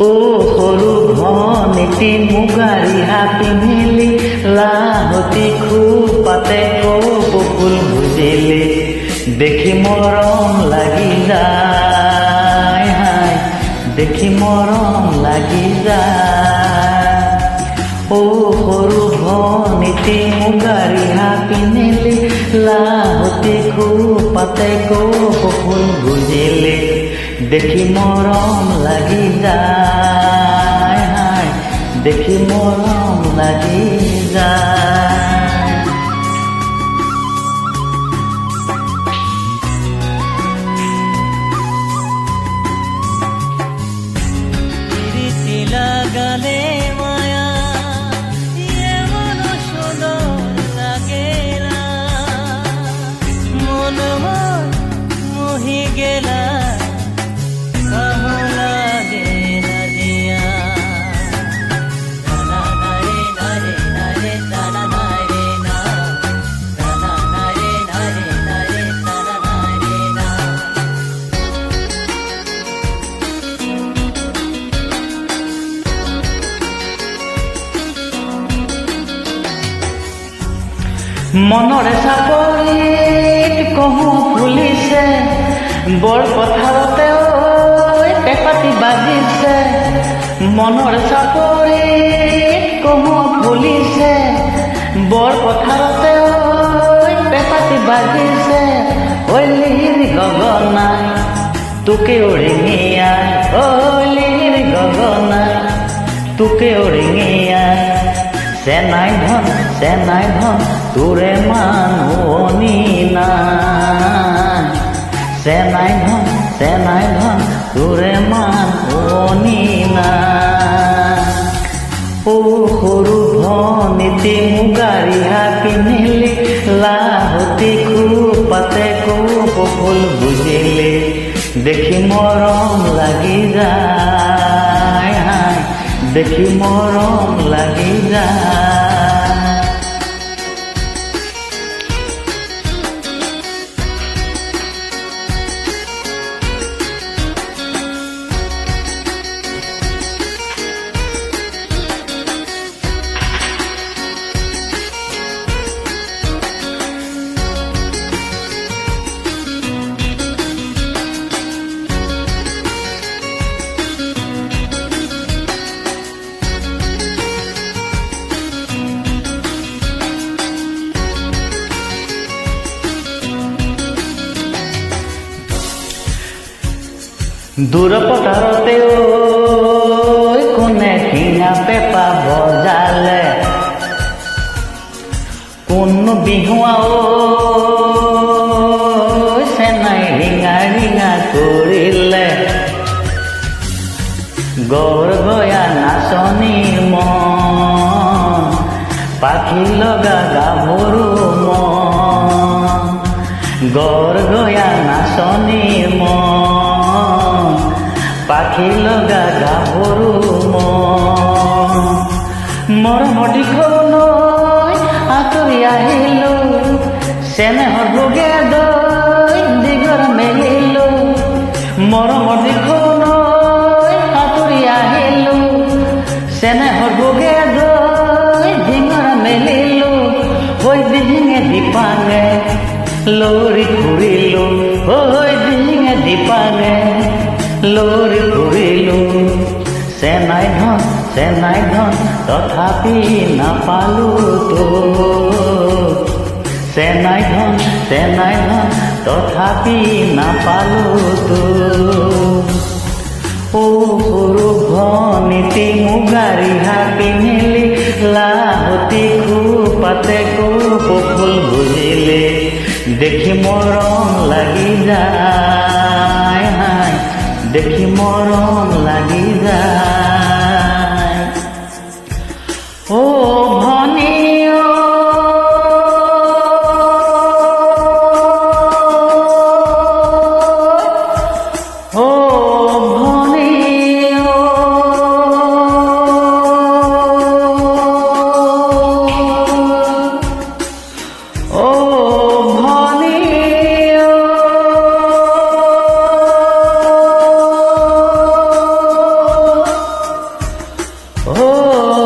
ও সৰু ভনীতি মুগাৰী হাতী মেলি লাহতি খোপাতে কপৌফুল বুজিলে দেখি মৰম লাগি যায় হাই দেখি মৰম লাগি যায় ও সৰু ভনীতি মুগাৰী হাতী মেলি লাহতি খোপাতে কপৌফুল বুজিলে দেখি মৰম লাগি যায় হাই দেখি মৰম লাগি যায় প্ৰীতি লাগালে মায়া এমন সুন্দৰ লাগে না মন মোহি গেলা মনৰে চাপৰিত কহু ফুলিছে বৰ পথাৰতে পেপাতি বাজিছে মনৰ চাপৰিত কহু ফুলিছে বৰ পথাৰতে পেপাতি বাজিছে লিহিৰ গগনাই তোকে ওৰিঙিয়াই লিহিৰ গগনাই তোকে ওৰিঙিয়াই চেনাই ধন তোৰে মানুহ নাই চেনাই ধন তোৰে মানুহ নাই ও সৰু ভনীতি মুগাৰী হাতী মেলি লাহতি খোপাতে কপৌফুল বুজিলে দেখি মৰম লাগি যায় হাই দেখি মৰম লাগি যায় দূৰ পথাৰতে কোনে ঠিঙা পেপা বজালে কোন বিহুৱা চেনাই ৰিঙা ৰিঙা কৰিলে গড় গয়া নাচনীৰ মন পাখি লগা গাভৰু মন গড় গয়া নাচনীৰ মন পাখি লগা গাভৰু মৰমৰ দিশলৈ আঁতৰি আহিলো চেনেহৰ বোগে দৈ দিগৰ মেলিলো মৰমৰ দিশলৈ আঁতৰি আহিলো চেনেহৰ বোগে দৈ দিগৰ মেলিলো হৈ দিহিঙে দিপাঙে লৰি ফুৰিলো হৈ দিহিঙে দিপাঙে লৰি ফুৰিলো চেনাই ধন তথাপি নাপালো তো চেনাই ধন তথাপি নাপালো তো ও সৰু ভনীতি মুগাৰী হাতী মেলি লাহতি খোপাতে কপৌফুল বুজিলে দেখি মৰম লাগি যায় হাই দেখি মৰম লাগি যায় ও ভনী ও ভনী ও ভনী ও